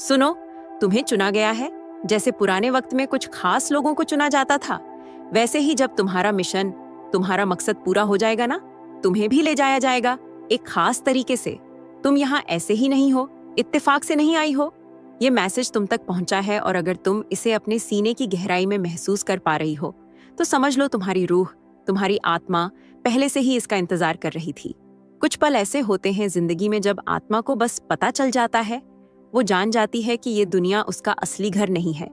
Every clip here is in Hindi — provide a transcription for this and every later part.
सुनो, तुम्हें चुना गया है। जैसे पुराने वक्त में कुछ खास लोगों को चुना जाता था, वैसे ही जब तुम्हारा मिशन, तुम्हारा मकसद पूरा हो जाएगा ना, तुम्हें भी ले जाया जाएगा एक खास तरीके से। तुम यहाँ ऐसे ही नहीं हो, इत्तेफाक से नहीं आई हो। ये मैसेज तुम तक पहुंचा है और अगर तुम इसे अपने सीने की गहराई में महसूस कर पा रही हो तो समझ लो तुम्हारी रूह, तुम्हारी आत्मा पहले से ही इसका इंतजार कर रही थी। कुछ पल ऐसे होते हैं जिंदगी में जब आत्मा को बस पता चल जाता है, वो जान जाती है कि ये दुनिया उसका असली घर नहीं है।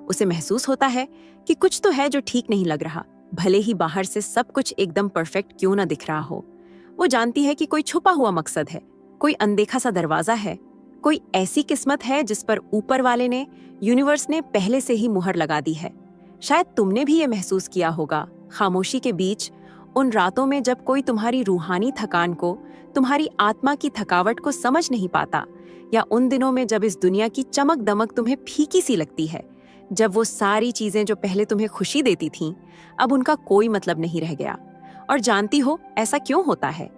उसे महसूस होता है कि कुछ तो है जो ठीक नहीं लग रहा, भले ही बाहर से सब कुछ एकदम परफेक्ट क्यों ना दिख रहा हो। वो जानती है कि कोई छुपा हुआ मकसद है, कोई अनदेखा सा दरवाजा है, कोई ऐसी किस्मत है जिस पर ऊपर वाले ने, यूनिवर्स ने पहले से ही मुहर लगा दी है। शायद तुमने भी ये महसूस किया होगा, खामोशी के बीच, उन रातों में जब कोई तुम्हारी रूहानी थकान को, तुम्हारी आत्मा की थकावट को समझ नहीं पाता, या उन दिनों में जब इस दुनिया की चमक दमक तुम्हें फीकी सी लगती है, जब वो सारी चीजें जो पहले तुम्हें खुशी देती थीं, अब उनका कोई मतलब नहीं रह गया। और जानती हो ऐसा क्यों होता है?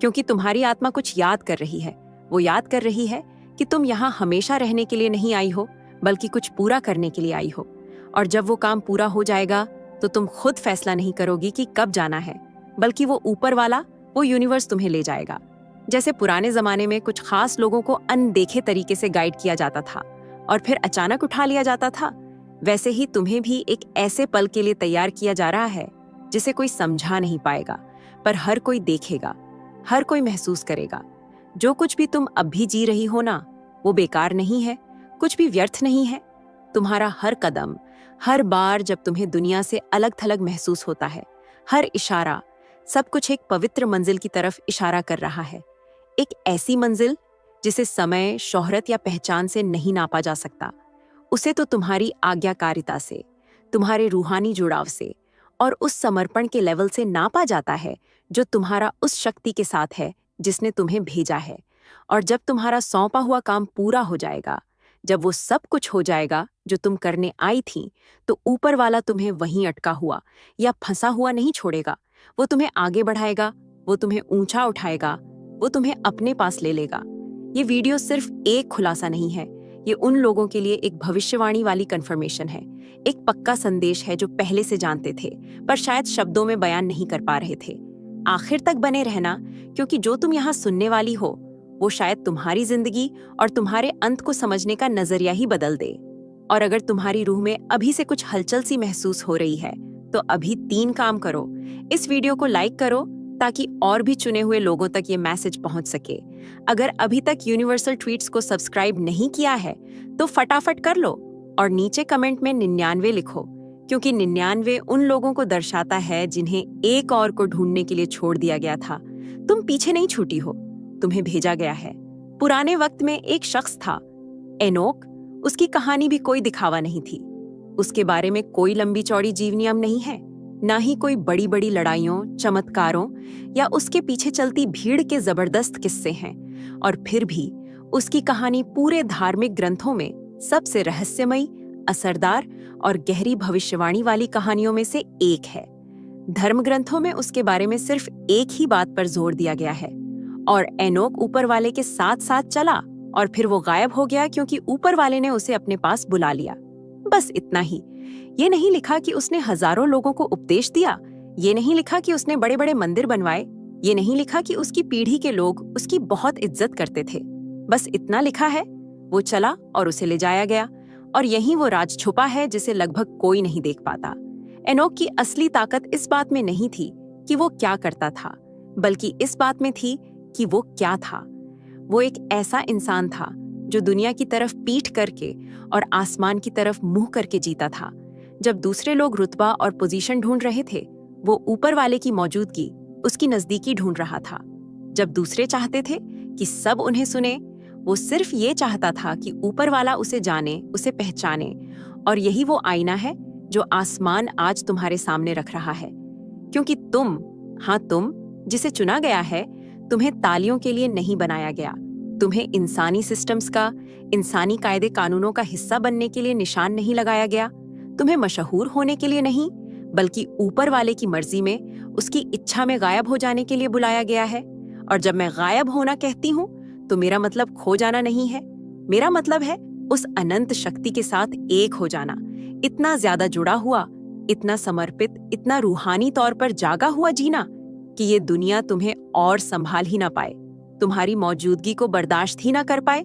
क्योंकि तुम्हारी आत्मा कुछ याद कर रही है। वो याद कर रही है कि तुम यहाँ हमेशा रहने के लिए नहीं आई हो, बल्कि कुछ पूरा करने के लिए आई हो। और जब वो काम पूरा हो जाएगा तो तुम खुद फैसला नहीं करोगी कि कब जाना है, बल्कि वो ऊपर वाला, वो यूनिवर्स तुम्हें ले जाएगा। जैसे पुराने जमाने में कुछ खास लोगों को अनदेखे तरीके से गाइड किया जाता था और फिर अचानक उठा लिया जाता था, वैसे ही तुम्हें भी एक ऐसे पल के लिए तैयार किया जा रहा है जिसे कोई समझा नहीं पाएगा, पर हर कोई देखेगा, हर कोई महसूस करेगा। जो कुछ भी तुम अब भी जी रही हो ना, वो बेकार नहीं है, कुछ भी व्यर्थ नहीं है। तुम्हारा हर कदम, हर बार जब तुम्हें दुनिया से अलग थलग महसूस होता है, हर इशारा, सब कुछ एक पवित्र मंजिल की तरफ इशारा कर रहा है। एक ऐसी मंजिल जिसे समय, शोहरत या पहचान से नहीं नापा जा सकता। उसे तो तुम्हारी आज्ञाकारिता से, तुम्हारे रूहानी जुड़ाव से और उस समर्पण के लेवल से नापा जाता है जो तुम्हारा उस शक्ति के साथ है जिसने तुम्हें भेजा है। और जब तुम्हारा सौंपा हुआ काम पूरा हो जाएगा, जब वो सब कुछ हो जाएगा जो तुम करने आई थी, तो ऊपर वाला तुम्हें वहीं अटका हुआ या फंसा हुआ नहीं छोड़ेगा। वो तुम्हें आगे बढ़ाएगा, वो तुम्हें ऊंचा उठाएगा, वो तुम्हें अपने पास ले लेगा। ये वीडियो सिर्फ एक खुलासा नहीं है, ये उन लोगों के लिए एक भविष्यवाणी वाली कंफर्मेशन है, एक पक्का संदेश है जो पहले से जानते थे पर शायद शब्दों में बयान नहीं कर पा रहे थे। आखिर तक बने रहना, क्योंकि जो तुम यहाँ सुनने वाली हो वो शायद तुम्हारी जिंदगी और तुम्हारे अंत को समझने का नजरिया ही बदल दे। और अगर तुम्हारी रूह में अभी से कुछ हलचल सी महसूस हो रही है तो अभी 3 काम करो। इस वीडियो को लाइक करो ताकि और भी चुने हुए लोगों तक ये मैसेज पहुंच सके। अगर अभी तक यूनिवर्सल ट्वीट्स को सब्सक्राइब नहीं किया है तो फटाफट कर लो और नीचे कमेंट में 99 लिखो, क्योंकि 99 उन लोगों को दर्शाता है जिन्हें एक और को ढूंढने के लिए छोड़ दिया गया था। तुम पीछे नहीं छूटी हो, तुम्हें भेजा गया है। पुराने वक्त में एक शख्स था, एनोक। उसकी कहानी भी कोई दिखावा नहीं थी। उसके बारे में कोई लंबी चौड़ी जीवनियम नहीं है, ना ही कोई बड़ी बड़ी लड़ाइयों, चमत्कारों या उसके पीछे चलती भीड़ के जबरदस्त किस्से हैं। और फिर भी उसकी कहानी पूरे धार्मिक ग्रंथों में सबसे रहस्यमयी, असरदार और गहरी भविष्यवाणी वाली कहानियों में से एक है। धर्म ग्रंथों में उसके बारे में सिर्फ एक ही बात पर जोर दिया गया है, और एनोक ऊपर वाले के साथ साथ चला और फिर वो गायब हो गया क्योंकि ऊपर वाले ने उसे अपने पास बुला लिया। बस इतना ही। ये नहीं लिखा कि उसने हजारों लोगों को उपदेश दिया, ये नहीं लिखा कि उसने बड़े बड़े मंदिर बनवाए, ये नहीं लिखा कि उसकी पीढ़ी के लोग उसकी बहुत इज्जत करते थे। बस इतना लिखा है, वो चला और उसे ले जाया गया। और यहीं वो राज छुपा है जिसे लगभग कोई नहीं देख पाता। एनोक की असली ताकत इस बात में नहीं थी कि वो क्या करता था, बल्कि इस बात में थी कि वो क्या था। वो एक ऐसा इंसान था जो दुनिया की तरफ पीठ करके और आसमान की तरफ मुंह करके जीता था। जब दूसरे लोग रुतबा और पोजीशन ढूंढ रहे थे, वो ऊपर वाले की मौजूदगी, उसकी नजदीकी ढूंढ रहा था। जब दूसरे चाहते थे कि सब उन्हें सुने, वो सिर्फ ये चाहता था कि ऊपर वाला उसे जाने, उसे पहचाने। और यही वो आईना है जो आसमान आज तुम्हारे सामने रख रहा है। क्योंकि तुम, हाँ तुम, जिसे चुना गया है, तुम्हें तालियों के लिए नहीं बनाया गया। तुम्हें इंसानी सिस्टम्स का, इंसानी कायदे कानूनों का हिस्सा बनने के लिए निशान नहीं लगाया गया। तुम्हें मशहूर होने के लिए नहीं, बल्कि ऊपर वाले की मर्जी में, उसकी इच्छा में गायब हो जाने के लिए बुलाया गया है। और जब मैं गायब होना कहती हूँ तो मेरा मतलब खो जाना नहीं है, मेरा मतलब है उस अनंत शक्ति के साथ एक हो जाना, इतना ज्यादा जुड़ा हुआ, इतना समर्पित, इतना रूहानी तौर पर जागा हुआ जीना कि ये दुनिया तुम्हें और संभाल ही ना पाए, तुम्हारी मौजूदगी को बर्दाश्त ही ना कर पाए।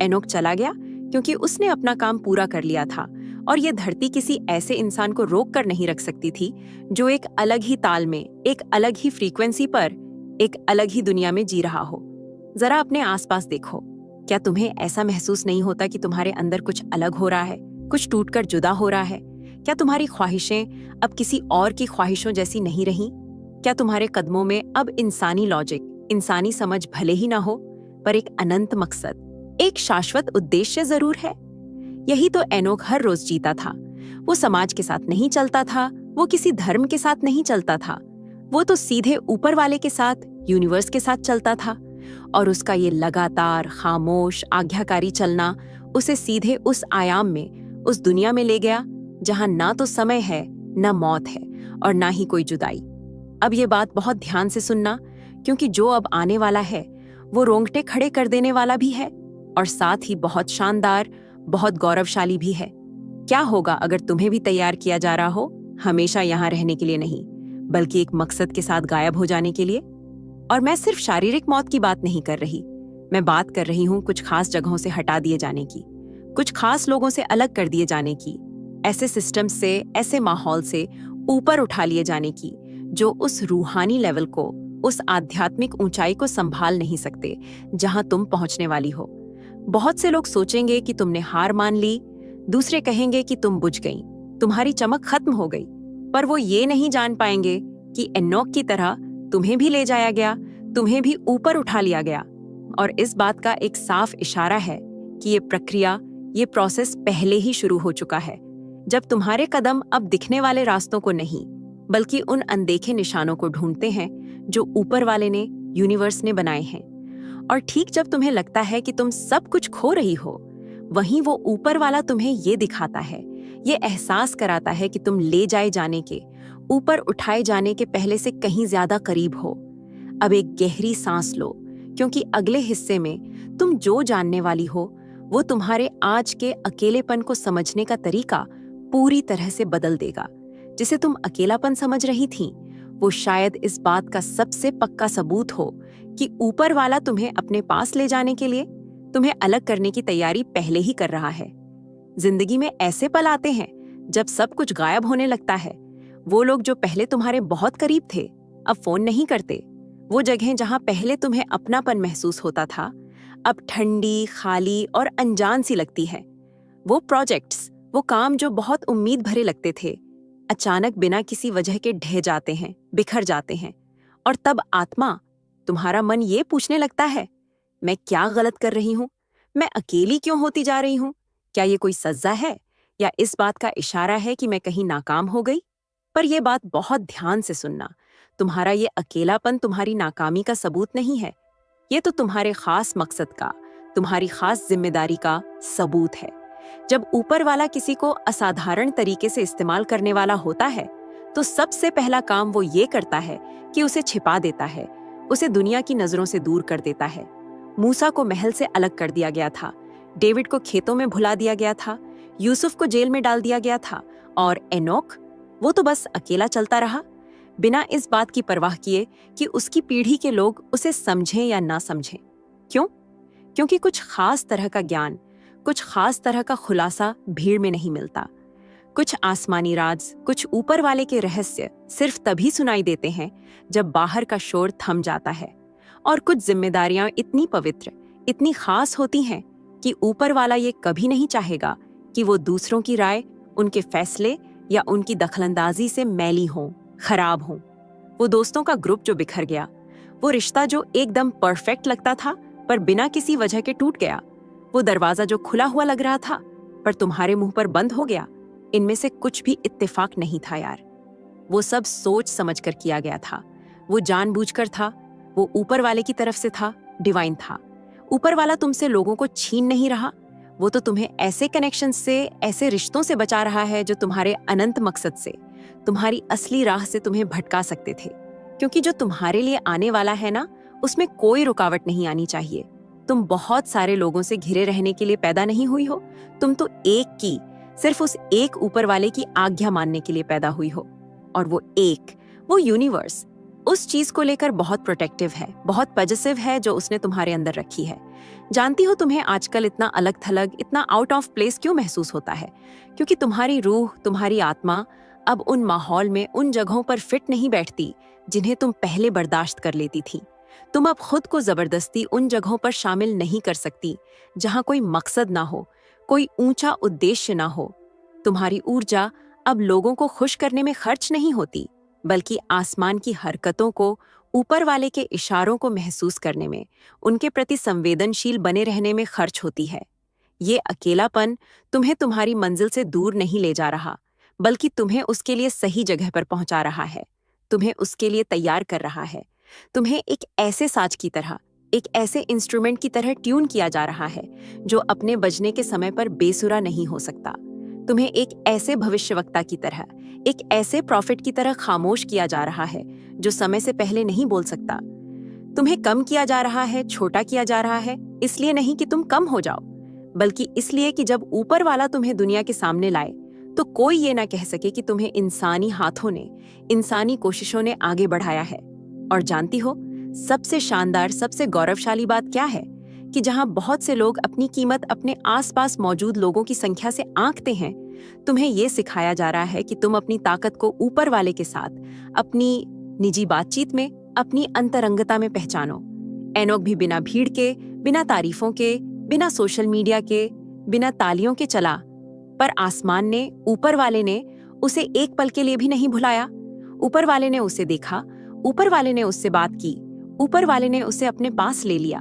एनोक चला गया क्योंकि उसने अपना काम पूरा कर लिया था, और ये धरती किसी ऐसे इंसान को रोक कर नहीं रख सकती थी जो एक अलग ही ताल में, एक अलग ही फ्रीक्वेंसी पर, एक अलग ही दुनिया में जी रहा हो। जरा अपने आसपास देखो, क्या तुम्हें ऐसा महसूस नहीं होता कि तुम्हारे अंदर कुछ अलग हो रहा है, कुछ टूटकर जुदा हो रहा है? क्या तुम्हारी ख्वाहिशें अब किसी और की ख्वाहिशों जैसी नहीं रहीं? क्या तुम्हारे कदमों में अब इंसानी लॉजिक, इंसानी समझ भले ही ना हो, पर एक अनंत मकसद, एक शाश्वत उद्देश्य जरूर है? यही तो एनोक हर रोज जीता था। वो समाज के साथ नहीं चलता था, वो किसी धर्म के साथ नहीं चलता था, वो तो सीधे ऊपर वाले के साथ, यूनिवर्स के साथ चलता था। और उसका ये लगातार खामोश आज्ञाकारी चलना उसे सीधे उस आयाम में, उस दुनिया में ले गया जहां ना तो समय है, ना मौत है, और ना ही कोई जुदाई। अब ये बात बहुत ध्यान से सुनना, क्योंकि जो अब आने वाला है वो रोंगटे खड़े कर देने वाला भी है, और साथ ही बहुत शानदार, बहुत गौरवशाली भी है। क्या होगा अगर तुम्हें भी तैयार किया जा रहा हो, हमेशा यहाँ रहने के लिए नहीं, बल्कि एक मकसद के साथ गायब हो जाने के लिए? और मैं सिर्फ शारीरिक मौत की बात नहीं कर रही, मैं बात कर रही हूँ कुछ खास जगहों से हटा दिए जाने की, कुछ खास लोगों से अलग कर दिए जाने की, ऐसे सिस्टम से, ऐसे माहौल से ऊपर उठा लिए जाने की जो उस रूहानी लेवल को, उस आध्यात्मिक ऊंचाई को संभाल नहीं सकते जहां तुम पहुंचने वाली हो। बहुत से लोग सोचेंगे कि तुमने हार मान ली, दूसरे कहेंगे कि तुम बुझ गई, तुम्हारी चमक खत्म हो गई, पर वो ये नहीं जान पाएंगे कि एनोक की तरह तुम्हें भी ले जाया गया, तुम्हें भी ऊपर उठा लिया गया। और इस बात का एक साफ इशारा है कि ये प्रक्रिया, ये प्रोसेस पहले ही शुरू हो चुका है, जब तुम्हारे कदम अब दिखने वाले रास्तों को नहीं, बल्कि उन अनदेखे निशानों को ढूंढते हैं जो ऊपर वाले ने, यूनिवर्स ने बनाए हैं। और ठीक जब तुम्हें लगता है कि तुम सब कुछ खो रही हो, वहीं वो ऊपर वाला तुम्हें ये दिखाता है, ये एहसास कराता है कि तुम ले जाए जाने के, ऊपर उठाए जाने के पहले से कहीं ज्यादा करीब हो। अब एक गहरी सांस लो, क्योंकि अगले हिस्से में तुम जो जानने वाली हो वो तुम्हारे आज के अकेलेपन को समझने का तरीका पूरी तरह से बदल देगा। जिसे तुम अकेलापन समझ रही थी, वो शायद इस बात का सबसे पक्का सबूत हो कि ऊपर वाला तुम्हें अपने पास ले जाने के लिए, तुम्हें अलग करने की तैयारी पहले ही कर रहा है। जिंदगी में ऐसे पल आते हैं जब सब कुछ गायब होने लगता है। वो लोग जो पहले तुम्हारे बहुत करीब थे, अब फोन नहीं करते। वो जगह जहां पहले तुम्हें अपनापन महसूस होता था, अब ठंडी, खाली और अनजान सी लगती है। वो प्रोजेक्ट्स, वो काम जो बहुत उम्मीद भरे लगते थे, अचानक बिना किसी वजह के ढह जाते हैं, बिखर जाते हैं। और तब आत्मा, तुम्हारा मन ये पूछने लगता है, मैं क्या गलत कर रही हूँ? मैं अकेली क्यों होती जा रही हूँ? क्या ये कोई सजा है, या इस बात का इशारा है कि मैं कहीं नाकाम हो गई? पर यह बात बहुत ध्यान से सुनना, तुम्हारा ये अकेलापन तुम्हारी नाकामी का सबूत नहीं है। ये तो तुम्हारे खास मकसद का, तुम्हारी खास जिम्मेदारी का सबूत है। जब ऊपर वाला किसी को असाधारण तरीके से इस्तेमाल करने वाला होता है, तो सबसे पहला काम वो ये करता है कि उसे छिपा देता है, उसे दुनिया की नजरों से दूर कर देता है। मूसा को महल से अलग कर दिया गया था, डेविड को खेतों में भुला दिया गया था, यूसुफ को जेल में डाल दिया गया था, और एनोक, वो तो बस अकेला चलता रहा, बिना इस बात की परवाह किए कि उसकी पीढ़ी के लोग उसे समझें या ना समझें। क्यों? क्योंकि कुछ खास तरह का ज्ञान, कुछ खास तरह का खुलासा भीड़ में नहीं मिलता। कुछ आसमानी राज, कुछ ऊपर वाले के रहस्य सिर्फ तभी सुनाई देते हैं जब बाहर का शोर थम जाता है। और कुछ जिम्मेदारियां इतनी पवित्र, इतनी खास होती हैं कि ऊपर वाला ये कभी नहीं चाहेगा कि वो दूसरों की राय, उनके फैसले या उनकी दखलंदाजी से मैली हों, खराब हों। वो दोस्तों का ग्रुप जो बिखर गया, वो रिश्ता जो एकदम परफेक्ट लगता था पर बिना किसी वजह के टूट गया, वो दरवाजा जो खुला हुआ लग रहा था पर तुम्हारे मुंह पर बंद हो गया, इनमें से कुछ भी इत्तेफाक नहीं था यार। वो सब सोच समझ कर किया गया था, वो जानबूझकर था, वो ऊपर वाले की तरफ से था, डिवाइन था। ऊपर वाला तुमसे लोगों को छीन नहीं रहा, वो तो तुम्हें ऐसे कनेक्शन से, ऐसे रिश्तों से बचा रहा है जो तुम्हारे अनंत मकसद से, तुम्हारी असली राह से तुम्हें भटका सकते थे। क्योंकि जो तुम्हारे लिए आने वाला है ना, उसमें कोई रुकावट नहीं आनी चाहिए। तुम बहुत सारे लोगों से घिरे रहने के लिए पैदा नहीं हुई हो। तुम तो एक की, सिर्फ उस एक ऊपर वाले की आज्ञा मानने के लिए पैदा हुई हो। और वो एक, वो यूनिवर्स, उस चीज को लेकर बहुत प्रोटेक्टिव है, बहुत पॉजिटिव है जो उसने तुम्हारे अंदर रखी है। जानती हो तुम्हें आजकल इतना अलग थलग, इतना आउट ऑफ प्लेस क्यों महसूस होता है? क्योंकि तुम्हारी रूह, तुम्हारी आत्मा अब उन माहौल में, उन जगहों पर फिट नहीं बैठती जिन्हें तुम पहले बर्दाश्त कर लेती थी। तुम अब खुद को जबरदस्ती उन जगहों पर शामिल नहीं कर सकती जहां कोई मकसद ना हो, कोई ऊंचा उद्देश्य ना हो। तुम्हारी ऊर्जा अब लोगों को खुश करने में खर्च नहीं होती, बल्कि आसमान की हरकतों को, ऊपर वाले के इशारों को महसूस करने में, उनके प्रति संवेदनशील बने रहने में खर्च होती है। ये अकेलापन तुम्हें तुम्हारी मंजिल से दूर नहीं ले जा रहा, बल्कि तुम्हें उसके लिए सही जगह पर पहुंचा रहा है, तुम्हें उसके लिए तैयार कर रहा है। तुम्हें एक ऐसे साज की तरह, एक ऐसे इंस्ट्रूमेंट की तरह ट्यून किया जा रहा है जो अपने बजने के समय पर बेसुरा नहीं हो सकता। तुम्हें एक ऐसे भविष्यवक्ता की तरह, एक ऐसे प्रॉफिट की तरह खामोश किया जा रहा है जो समय से पहले नहीं बोल सकता। तुम्हें कम किया जा रहा है, छोटा किया जा रहा है, इसलिए नहीं कि तुम कम हो जाओ, बल्कि इसलिए कि जब ऊपर वाला तुम्हें दुनिया के सामने लाए तो कोई ये ना कह सके कि तुम्हें इंसानी हाथों ने, इंसानी कोशिशों ने आगे बढ़ाया है। और जानती हो, सबसे शानदार, सबसे गौरवशाली बात क्या है? कि जहां बहुत से लोग अपनी कीमत अपने आसपास मौजूद लोगों की संख्या से आंकते हैं, तुम्हें यह सिखाया जा रहा है कि तुम अपनी ताकत को ऊपर वाले के साथ, अपनी निजी बातचीत में, अपनी अंतरंगता में पहचानो। एनोक भी बिना भीड़ के, बिना तारीफों के, बिना सोशल मीडिया के, बिना तालियों के चला, पर आसमान ने, ऊपर वाले ने उसे एक पल के लिए भी नहीं भुलाया। ऊपर वाले ने उसे देखा, ऊपर वाले ने उससे बात की, ऊपर वाले ने उसे अपने पास ले लिया,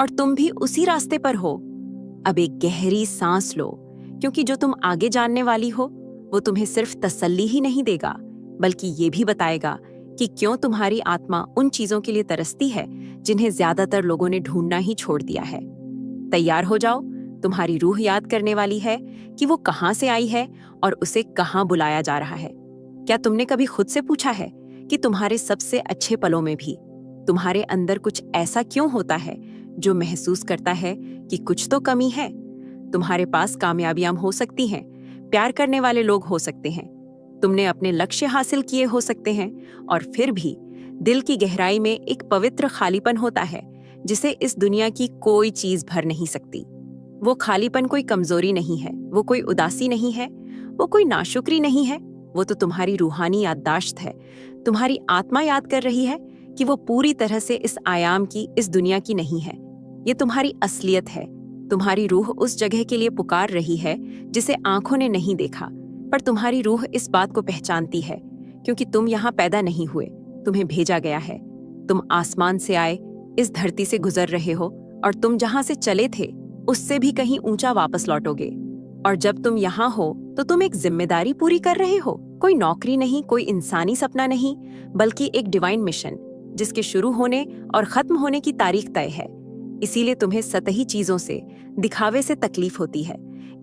और तुम भी उसी रास्ते पर हो। अब एक गहरी सांस लो, क्योंकि जो तुम आगे जानने वाली हो वो तुम्हें सिर्फ तसल्ली ही नहीं देगा, बल्कि ये भी बताएगा कि क्यों तुम्हारी आत्मा उन चीजों के लिए तरसती है जिन्हें ज्यादातर लोगों ने ढूंढना ही छोड़ दिया है। तैयार हो जाओ, तुम्हारी रूह याद करने वाली है कि वो कहाँ से आई है और उसे कहाँ बुलाया जा रहा है। क्या तुमने कभी खुद से पूछा है कि तुम्हारे सबसे अच्छे पलों में भी तुम्हारे अंदर कुछ ऐसा क्यों होता है जो महसूस करता है कि कुछ तो कमी है? तुम्हारे पास कामयाबियां हो सकती हैं, प्यार करने वाले लोग हो सकते हैं, तुमने अपने लक्ष्य हासिल किए हो सकते हैं, और फिर भी दिल की गहराई में एक पवित्र खालीपन होता है जिसे इस दुनिया की कोई चीज भर नहीं सकती। वो खालीपन कोई कमजोरी नहीं है, वो कोई उदासी नहीं है, वो कोई नाशुक्री नहीं है, वो तो तुम्हारी रूहानी याददाश्त है। तुम्हारी आत्मा याद कर रही है कि वो पूरी तरह से इस आयाम की, इस दुनिया की नहीं है। ये तुम्हारी असलियत है। तुम्हारी रूह उस जगह के लिए पुकार रही है जिसे आंखों ने नहीं देखा, पर तुम्हारी रूह इस बात को पहचानती है, क्योंकि तुम यहाँ पैदा नहीं हुए, तुम्हें भेजा गया है। तुम आसमान से आए, इस धरती से गुजर रहे हो, और तुम जहाँ से चले थे उससे भी कहीं ऊंचा वापस लौटोगे। और जब तुम यहाँ हो तो तुम एक जिम्मेदारी पूरी कर रहे हो, कोई नौकरी नहीं, कोई इंसानी सपना नहीं, बल्कि एक डिवाइन मिशन जिसके शुरू होने और खत्म होने की तारीख तय है। इसीलिए तुम्हें सतही चीजों से, दिखावे से तकलीफ होती है।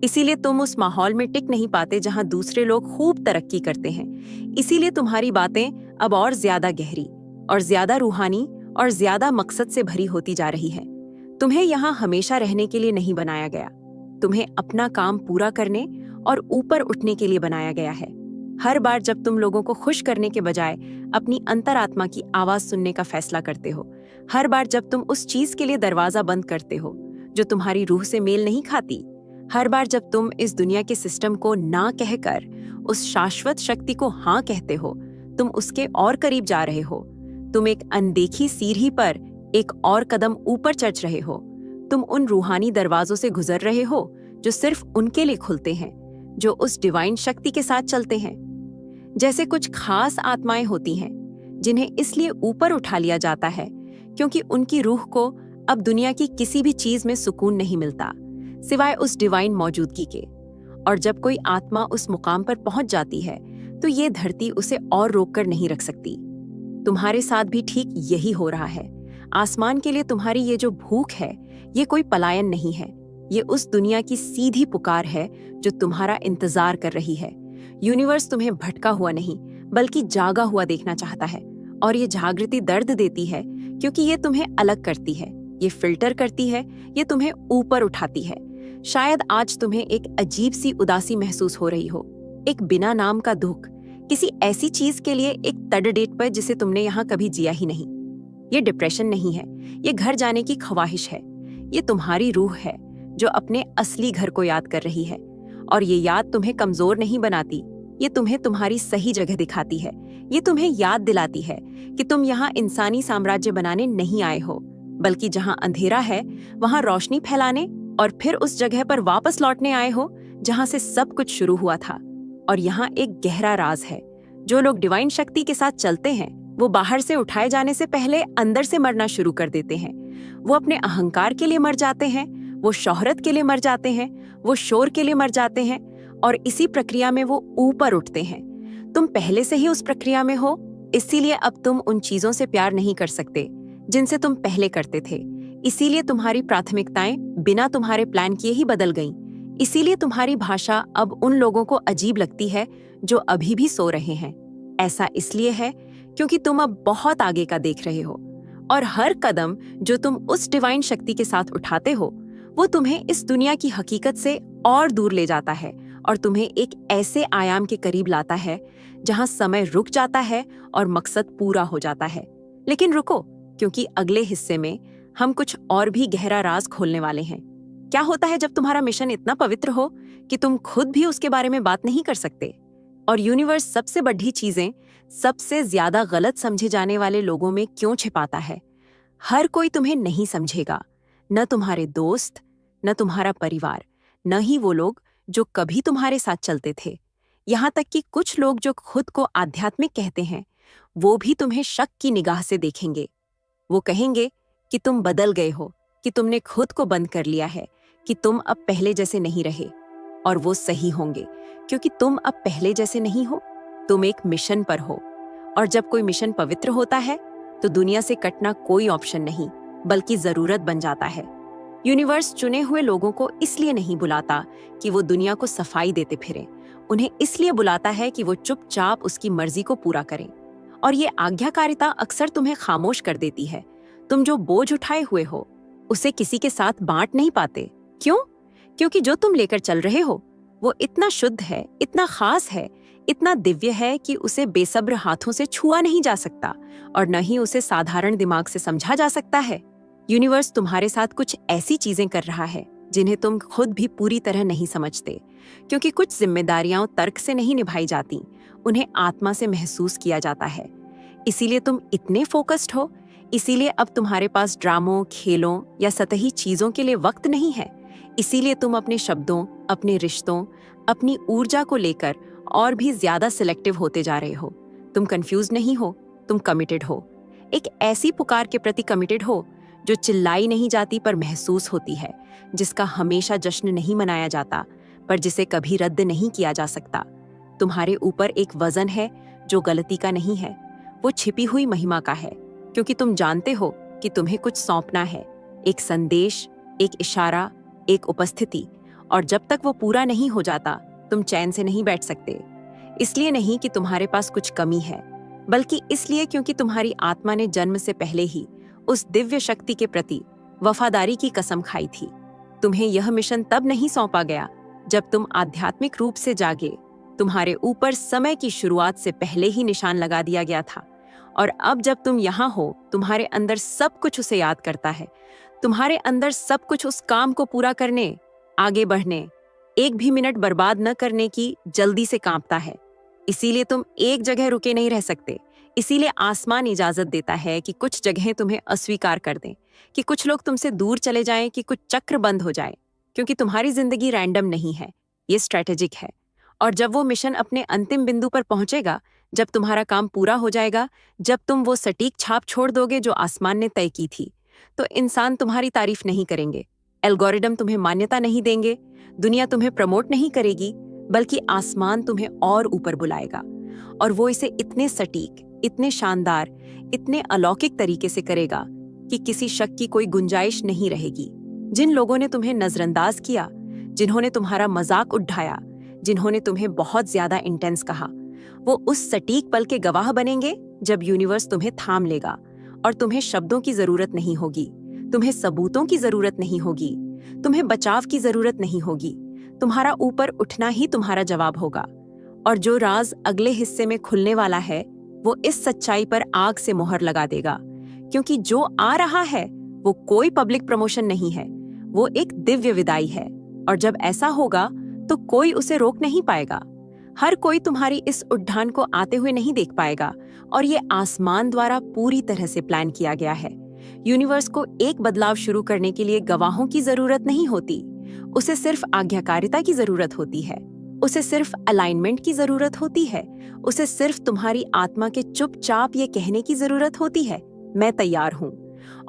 इसीलिए तुम उस माहौल में टिक नहीं पाते जहां दूसरे लोग खूब तरक्की करते हैं। इसीलिए तुम्हारी बातें अब और ज्यादा गहरी और ज्यादा रूहानी और ज्यादा मकसद से भरी होती जा रही है। तुम्हें यहाँ हमेशा रहने के लिए नहीं बनाया गया, तुम्हें अपना काम पूरा करने और ऊपर उठने के लिए बनाया गया है। हर बार जब तुम लोगों को खुश करने के बजाय अपनी अंतरात्मा की आवाज सुनने का फैसला करते हो, हर बार जब तुम उस चीज के लिए दरवाजा बंद करते हो जो तुम्हारी रूह से मेल नहीं खाती, हर बार जब तुम इस दुनिया के सिस्टम को ना कहकर उस शाश्वत शक्ति को हाँ कहते हो, तुम उसके और करीब जा रहे हो। तुम एक अनदेखी सीढ़ी पर एक और कदम ऊपर चढ़ रहे हो। तुम उन रूहानी दरवाजों से गुजर रहे हो जो सिर्फ उनके लिए खुलते हैं, जो उस डिवाइन शक्ति के साथ चलते हैं। जैसे कुछ खास आत्माएं होती हैं जिन्हें इसलिए ऊपर उठा लिया जाता है क्योंकि उनकी रूह को अब दुनिया की किसी भी चीज में सुकून नहीं मिलता सिवाय उस डिवाइन मौजूदगी के। और जब कोई आत्मा उस मुकाम पर पहुंच जाती है तो ये धरती उसे और रोक कर नहीं रख सकती। तुम्हारे साथ भी ठीक यही हो रहा है। आसमान के लिए तुम्हारी ये जो भूख है, ये कोई पलायन नहीं है, ये उस दुनिया की सीधी पुकार है जो तुम्हारा इंतजार कर रही है। यूनिवर्स तुम्हें भटका हुआ नहीं बल्कि जागा हुआ देखना चाहता है, और ये जागृति दर्द देती है क्योंकि ये तुम्हें अलग करती है, ये फिल्टर करती है, ये तुम्हें ऊपर उठाती है। शायद आज तुम्हें एक अजीब सी उदासी महसूस हो रही हो, एक बिना नाम का दुख, किसी ऐसी चीज के लिए एक तड डेट पर जिसे तुमने यहाँ कभी जिया ही नहीं। ये डिप्रेशन नहीं है, ये घर जाने की ख्वाहिश है। ये तुम्हारी रूह है जो अपने असली घर को याद कर रही है। और ये याद तुम्हें कमजोर नहीं बनाती, ये तुम्हें तुम्हारी सही जगह दिखाती है। ये तुम्हें याद दिलाती है कि तुम यहाँ इंसानी साम्राज्य बनाने नहीं आए हो, बल्कि जहाँ अंधेरा है वहाँ रोशनी फैलाने और फिर उस जगह पर वापस लौटने आए हो जहाँ से सब कुछ शुरू हुआ था। और यहाँ एक गहरा राज है। जो लोग डिवाइन शक्ति के साथ चलते हैं वो बाहर से उठाए जाने से पहले अंदर से मरना शुरू कर देते हैं। वो अपने अहंकार के लिए मर जाते हैं, वो शोहरत के लिए मर जाते हैं, वो शोर के लिए मर जाते हैं, और इसी प्रक्रिया में वो ऊपर उठते हैं। तुम पहले से ही उस प्रक्रिया में हो, इसीलिए अब तुम उन चीजों से प्यार नहीं कर सकते जिनसे तुम पहले करते थे। इसीलिए तुम्हारी प्राथमिकताएं बिना तुम्हारे प्लान किए ही बदल गईं। इसीलिए तुम्हारी भाषा अब उन लोगों को अजीब लगती है जो अभी भी सो रहे हैं। ऐसा इसलिए है क्योंकि तुम अब बहुत आगे का देख रहे हो, और हर कदम जो तुम उस डिवाइन शक्ति के साथ उठाते हो वो तुम्हें इस दुनिया की हकीकत से और दूर ले जाता है और तुम्हें एक ऐसे आयाम के करीब लाता है जहां समय रुक जाता है और मकसद पूरा हो जाता है। लेकिन रुको, क्योंकि अगले हिस्से में हम कुछ और भी गहरा राज खोलने वाले हैं। क्या होता है जब तुम्हारा मिशन इतना पवित्र हो कि तुम खुद भी उसके बारे में बात नहीं कर सकते, और यूनिवर्स सबसे बड़ी चीजें सबसे ज्यादा गलत समझे जाने वाले लोगों में क्यों छिपाता है? हर कोई तुम्हें नहीं समझेगा, न तुम्हारे दोस्त, न तुम्हारा परिवार, न ही वो लोग जो कभी तुम्हारे साथ चलते थे। यहाँ तक कि कुछ लोग जो खुद को आध्यात्मिक कहते हैं वो भी तुम्हें शक की निगाह से देखेंगे। वो कहेंगे कि तुम बदल गए हो, कि तुमने खुद को बंद कर लिया है, कि तुम अब पहले जैसे नहीं रहे। और वो सही होंगे, क्योंकि तुम अब पहले जैसे नहीं हो, तुम एक मिशन पर हो। और जब कोई मिशन पवित्र होता है तो दुनिया से कटना कोई ऑप्शन नहीं बल्कि जरूरत बन जाता है। यूनिवर्स चुने हुए लोगों को इसलिए नहीं बुलाता कि वो दुनिया को सफाई देते फिरें, उन्हें इसलिए बुलाता है कि वो चुपचाप उसकी मर्जी को पूरा करें। और ये आज्ञाकारिता अक्सर तुम्हें खामोश कर देती है। तुम जो बोझ उठाए हुए हो उसे किसी के साथ बांट नहीं पाते। क्यों? क्योंकि जो तुम लेकर चल रहे हो वो इतना शुद्ध है, इतना खास है, इतना दिव्य है कि उसे बेसब्र हाथों से छुआ नहीं जा सकता और न ही उसे साधारण दिमाग से समझा जा सकता है। यूनिवर्स तुम्हारे साथ कुछ ऐसी चीजें कर रहा है जिन्हें तुम खुद भी पूरी तरह नहीं समझते, क्योंकि कुछ जिम्मेदारियां तर्क से नहीं निभाई जाती, उन्हें आत्मा से महसूस किया जाता है। इसीलिए तुम इतने फोकस्ड हो, इसीलिए अब तुम्हारे पास ड्रामों, खेलों या सतही चीजों के लिए वक्त नहीं है। इसीलिए तुम अपने शब्दों, अपने रिश्तों, अपनी ऊर्जा को लेकर और भी ज्यादा सिलेक्टिव होते जा रहे हो। तुम कंफ्यूज नहीं हो, तुम कमिटेड हो। एक ऐसी पुकार के प्रति कमिटेड हो जो चिल्लाई नहीं जाती पर महसूस होती है, जिसका हमेशा जश्न नहीं मनाया जाता पर जिसे कभी रद्द नहीं किया जा सकता। तुम्हारे ऊपर एक वजन है जो गलती का नहीं है, वो छिपी हुई महिमा का है, क्योंकि तुम जानते हो कि तुम्हें कुछ सौंपना है, एक संदेश, एक इशारा, एक उपस्थिति। और जब तक वो पूरा नहीं हो जाता तुम चैन से नहीं बैठ सकते। इसलिए नहीं कि तुम्हारे पास कुछ कमी है, बल्कि इसलिए क्योंकि तुम्हारी आत्मा ने जन्म से पहले ही उस दिव्य शक्ति के प्रति वफादारी की कसम खाई थी। तुम्हें यह मिशन तब नहीं सौंपा गया जब तुम आध्यात्मिक रूप से जागे। तुम्हारे ऊपर समय की शुरुआत से पहले ही निशान लगा दिया गया था। और अब जब तुम यहाँ हो, तुम्हारे अंदर सब कुछ उसे याद करता है। तुम्हारे अंदर सब कुछ उस काम को पूरा करने, आगे बढ़ने, एक भी मिनट बर्बाद न करने की जल्दी से कांपता है। इसीलिए तुम एक जगह रुके नहीं रह सकते। इसीलिए आसमान इजाजत देता है कि कुछ जगहें तुम्हें अस्वीकार कर दें, कि कुछ लोग तुमसे दूर चले जाएं, कि कुछ चक्र बंद हो जाए, क्योंकि तुम्हारी जिंदगी रैंडम नहीं है, ये स्ट्रेटेजिक है। और जब वो मिशन अपने अंतिम बिंदु पर पहुंचेगा, जब तुम्हारा काम पूरा हो जाएगा, जब तुम वो सटीक छाप छोड़ दोगे जो आसमान ने तय की थी, तो इंसान तुम्हारी तारीफ नहीं करेंगे, एल्गोरिदम तुम्हें मान्यता नहीं देंगे, दुनिया तुम्हें प्रमोट नहीं करेगी, बल्कि आसमान तुम्हें और ऊपर बुलाएगा। और वो इसे इतने सटीक, इतने शानदार, इतने अलौकिक तरीके से करेगा कि किसी शक की कोई गुंजाइश नहीं रहेगी। जिन लोगों ने तुम्हें नजरअंदाज किया, जिन्होंने तुम्हारा मजाक उड़ाया, जिन्होंने तुम्हें बहुत ज्यादा इंटेंस कहा, वो उस सटीक पल के गवाह बनेंगे जब यूनिवर्स तुम्हें थाम लेगा और तुम्हें शब्दों की जरूरत नहीं होगी। तुम्हें सबूतों की जरूरत नहीं होगी, तुम्हें बचाव की जरूरत नहीं होगी। तुम्हारा ऊपर उठना ही तुम्हारा जवाब होगा। और जो राज अगले हिस्से में खुलने वाला है वो इस सच्चाई पर आग से मोहर लगा देगा, क्योंकि जो आ रहा है वो कोई पब्लिक प्रमोशन नहीं है, वो एक दिव्य विदाई है। और जब ऐसा होगा तो कोई उसे रोक नहीं पाएगा। हर कोई तुम्हारी इस उद्यान को आते हुए नहीं देख पाएगा, और ये आसमान द्वारा पूरी तरह से प्लान किया गया है। यूनिवर्स को एक बदलाव शुरू करने के लिए गवाहों की जरूरत नहीं होती, उसे सिर्फ आज्ञाकारिता की जरूरत होती है। उसे सिर्फ अलाइनमेंट की जरूरत होती है। उसे सिर्फ तुम्हारी आत्मा के चुपचाप ये कहने की जरूरत होती है, मैं तैयार हूँ।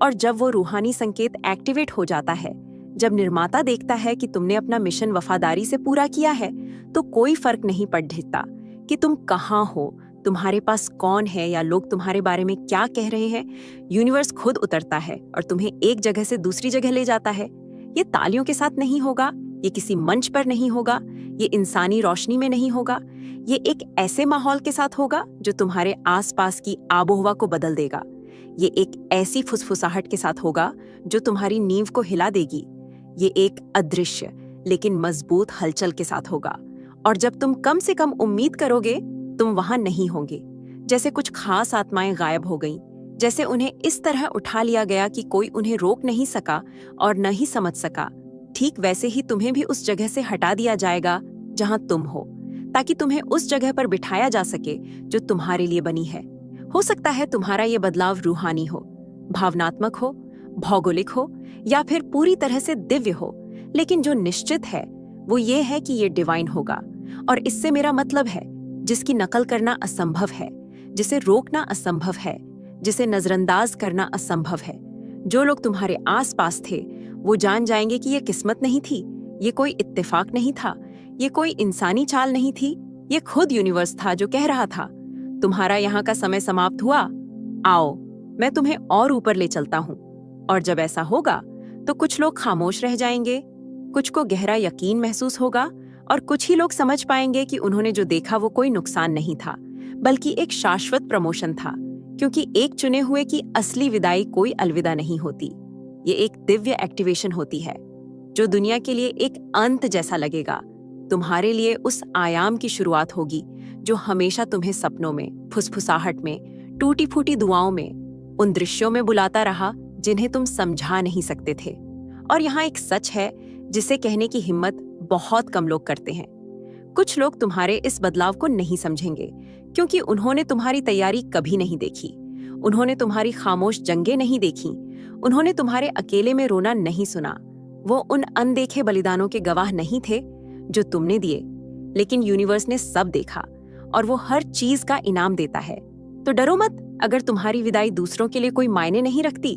और जब वो रूहानी संकेत एक्टिवेट हो जाता है, जब निर्माता देखता है कि तुमने अपना मिशन वफादारी से पूरा किया है, तो कोई फर्क नहीं पड़ता कि तुम कहाँ हो, तुम्हारे पास कौन है या लोग तुम्हारे बारे में क्या कह रहे हैं। यूनिवर्स खुद उतरता है और तुम्हें एक जगह से दूसरी जगह ले जाता है। ये तालियों के साथ नहीं होगा, ये किसी मंच पर नहीं होगा, ये इंसानी रोशनी में नहीं होगा। ये एक ऐसे माहौल के साथ होगा जो तुम्हारे आसपास की आबोहवा को बदल देगा। ये एक ऐसी फुसफुसाहट के साथ होगा जो तुम्हारी नींव को हिला देगी। ये एक अदृश्य लेकिन मजबूत हलचल के साथ होगा। और जब तुम कम से कम उम्मीद करोगे, तुम वहां नहीं होंगे। जैसे कुछ खास आत्माएं गायब हो गईं, जैसे उन्हें इस तरह उठा लिया गया कि कोई उन्हें रोक नहीं सका और न ही समझ सका। ठीक वैसे ही तुम्हें भी उस जगह से हटा दिया जाएगा जहां तुम हो, ताकि तुम्हें उस जगह पर बिठाया जा सके जो तुम्हारे लिए बनी है। हो सकता है तुम्हारा ये बदलाव रूहानी हो, भावनात्मक हो, भौगोलिक हो या फिर पूरी तरह से दिव्य हो, लेकिन जो निश्चित है वो ये है कि ये डिवाइन होगा। और इससे मेरा मतलब है जिसकी नकल करना असंभव है, जिसे रोकना असंभव है, जिसे नजरअंदाज करना असंभव है। जो लोग तुम्हारे आसपास थे वो जान जाएंगे कि ये किस्मत नहीं थी, ये कोई इत्तेफाक नहीं था, ये कोई इंसानी चाल नहीं थी, ये खुद यूनिवर्स था जो कह रहा था, तुम्हारा यहाँ का समय समाप्त हुआ, आओ मैं तुम्हें और ऊपर ले चलता हूँ। और जब ऐसा होगा तो कुछ लोग खामोश रह जाएंगे, कुछ को गहरा यकीन महसूस होगा, और कुछ ही लोग समझ पाएंगे कि उन्होंने जो देखा वो कोई नुकसान नहीं था, बल्कि एक शाश्वत प्रमोशन था। क्योंकि एक चुने हुए की असली विदाई कोई अलविदा नहीं होती, ये एक दिव्य एक्टिवेशन होती है जो दुनिया के लिए एक अंत जैसा लगेगा। तुम्हारे लिए उस आयाम की शुरुआत होगी जो हमेशा तुम्हें सपनों में, फुसफुसाहट में, टूटी फूटी दुआओं में, उन दृश्यों में बुलाता रहा जिन्हें तुम समझा नहीं सकते थे। और यहाँ एक सच है जिसे कहने की हिम्मत बहुत कम लोग करते हैं। कुछ लोग तुम्हारे इस बदलाव को नहीं समझेंगे क्योंकि उन्होंने तुम्हारी तैयारी कभी नहीं देखी, उन्होंने तुम्हारी खामोश जंगें नहीं देखी, उन्होंने तुम्हारे अकेले में रोना नहीं सुना। वो उन अनदेखे बलिदानों के गवाह नहीं थे जो तुमने दिए, लेकिन यूनिवर्स ने सब देखा और वो हर चीज का इनाम देता है। तो डरो मत अगर तुम्हारी विदाई दूसरों के लिए कोई मायने नहीं रखती।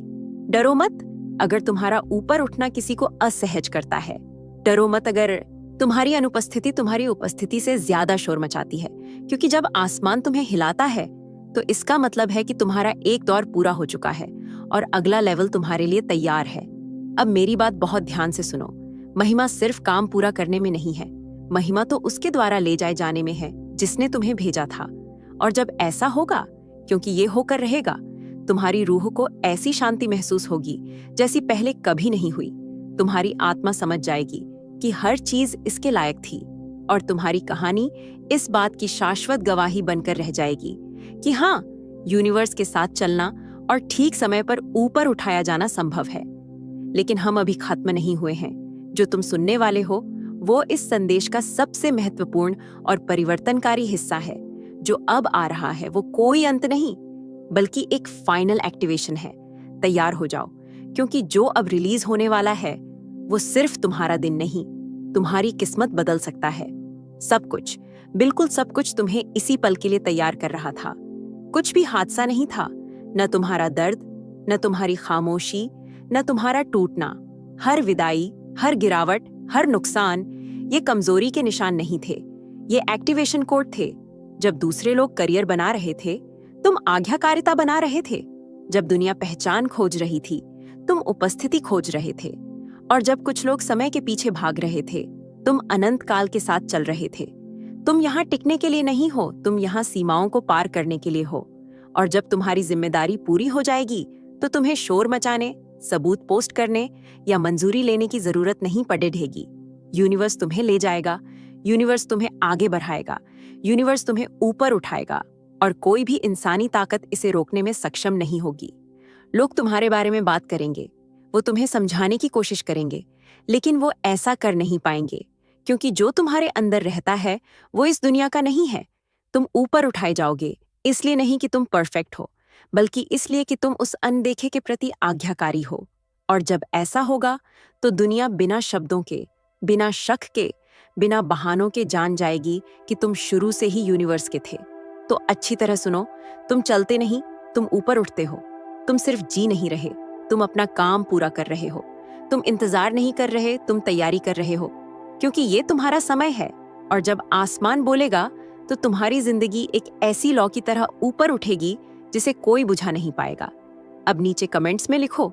डरो मत अगर तुम्हारा ऊपर उठना किसी को असहज करता है। डरो मत अगर तुम्हारी अनुपस्थिति तुम्हारी उपस्थिति से ज्यादा शोर मचाती है, क्योंकि जब आसमान तुम्हें हिलाता है तो इसका मतलब है कि तुम्हारा एक दौर पूरा हो चुका है और अगला लेवल तुम्हारे लिए तैयार है। अब मेरी बात बहुत ध्यान से सुनो। महिमा सिर्फ काम पूरा करने में नहीं है, महिमा तो उसके द्वारा ले जाए जाने में है जिसने तुम्हें भेजा था। और जब ऐसा होगा, क्योंकि ये होकर रहेगा, तुम्हारी रूह को ऐसी शांति महसूस होगी जैसी पहले कभी नहीं हुई। तुम्हारी आत्मा समझ जाएगी कि हर चीज इसके लायक थी, और तुम्हारी कहानी इस बात की शाश्वत गवाही बनकर रह जाएगी कि हाँ, यूनिवर्स के साथ चलना और ठीक समय पर ऊपर उठाया जाना संभव है। लेकिन हम अभी खत्म नहीं हुए हैं। जो तुम सुनने वाले हो वो इस संदेश का सबसे महत्वपूर्ण और परिवर्तनकारी हिस्सा है। जो अब आ रहा है वो कोई अंत नहीं, बल्कि एक फाइनल एक्टिवेशन है। तैयार हो जाओ, क्योंकि जो अब रिलीज होने वाला है वो सिर्फ तुम्हारा दिन नहीं, तुम्हारी किस्मत बदल सकता है। सब कुछ, बिल्कुल सब कुछ तुम्हें इसी पल के लिए तैयार कर रहा था। कुछ भी हादसा नहीं था, न तुम्हारा दर्द, न तुम्हारी खामोशी, न तुम्हारा टूटना। हर विदाई, हर गिरावट, हर नुकसान ये कमजोरी के निशान नहीं थे, ये एक्टिवेशन कोड थे। जब दूसरे लोग करियर बना रहे थे, तुम आज्ञाकारिता बना रहे थे। जब दुनिया पहचान खोज रही थी, तुम उपस्थिति खोज रहे थे। और जब कुछ लोग समय के पीछे भाग रहे थे, तुम अनंत काल के साथ चल रहे थे। तुम यहाँ टिकने के लिए नहीं हो, तुम यहाँ सीमाओं को पार करने के लिए हो। और जब तुम्हारी जिम्मेदारी पूरी हो जाएगी तो तुम्हें शोर मचाने, सबूत पोस्ट करने या मंजूरी लेने की जरूरत नहीं पड़ेगी। यूनिवर्स तुम्हें ले जाएगा, यूनिवर्स तुम्हें आगे बढ़ाएगा, यूनिवर्स तुम्हें ऊपर उठाएगा और कोई भी इंसानी ताकत इसे रोकने में सक्षम नहीं होगी। लोग तुम्हारे बारे में बात करेंगे, वो तुम्हें समझाने की कोशिश करेंगे, लेकिन वो ऐसा कर नहीं पाएंगे क्योंकि जो तुम्हारे अंदर रहता है वो इस दुनिया का नहीं है। तुम ऊपर उठाए जाओगे, इसलिए नहीं कि तुम परफेक्ट हो, बल्कि इसलिए कि तुम उस अनदेखे के प्रति आज्ञाकारी हो। और जब ऐसा होगा तो दुनिया बिना शब्दों के, बिना शक के, बिना बहानों के जान जाएगी कि तुम शुरू से ही यूनिवर्स के थे। तो अच्छी तरह सुनो, तुम चलते नहीं, तुम ऊपर उठते हो। तुम सिर्फ जी नहीं रहे, तुम अपना काम पूरा कर रहे हो। तुम इंतजार नहीं कर रहे, तुम तैयारी कर रहे हो, क्योंकि ये तुम्हारा समय है। और जब आसमान बोलेगा तो तुम्हारी जिंदगी एक ऐसी लौ की तरह ऊपर उठेगी जिसे कोई बुझा नहीं पाएगा। अब नीचे कमेंट्स में लिखो,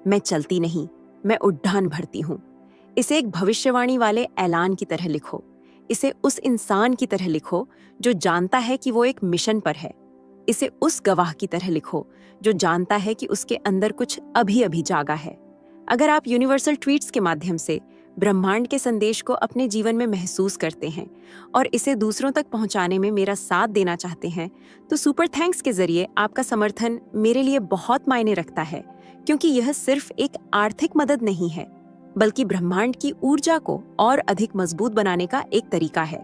मैं चलती नहीं, मैं उड़ान भरती हूँ। इसे एक भविष्यवाणी वाले ऐलान की तरह लिखो। इसे उस इंसान की तरह लिखो जो जानता है कि वो एक मिशन पर है। इसे उस गवाह की तरह लिखो जो जानता है कि उसके अंदर कुछ अभी अभी जागा है। अगर आप यूनिवर्सल ट्वीट्स के माध्यम से ब्रह्मांड के संदेश को अपने जीवन में महसूस करते हैं और इसे दूसरों तक पहुंचाने में मेरा साथ देना चाहते हैं, तो सुपर थैंक्स के जरिए आपका समर्थन मेरे लिए बहुत मायने रखता है, क्योंकि यह सिर्फ एक आर्थिक मदद नहीं है, बल्कि ब्रह्मांड की ऊर्जा को और अधिक मजबूत बनाने का एक तरीका है।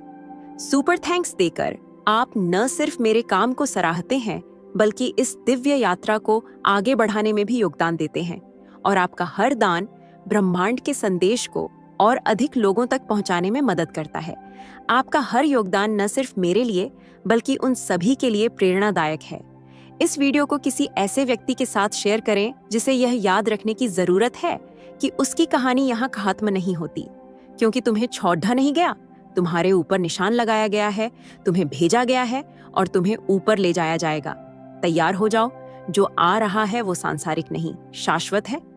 सुपर थैंक्स देकर आप न सिर्फ मेरे काम को सराहते हैं, बल्कि इस दिव्य यात्रा को आगे बढ़ाने में भी योगदान देते हैं। और आपका हर दान ब्रह्मांड के संदेश को और अधिक लोगों तक पहुंचाने में मदद करता है। आपका हर योगदान न सिर्फ मेरे लिए, बल्कि उन सभी के लिए प्रेरणादायक है। इस वीडियो को किसी ऐसे व्यक्ति के साथ शेयर करें जिसे यह याद रखने की जरूरत है कि उसकी कहानी यहाँ खत्म नहीं होती, क्योंकि तुम्हें छोड़ा नहीं गया, तुम्हारे ऊपर निशान लगाया गया है, तुम्हें भेजा गया है और तुम्हें ऊपर ले जाया जाएगा। तैयार हो जाओ, जो आ रहा है वो सांसारिक नहीं, शाश्वत है।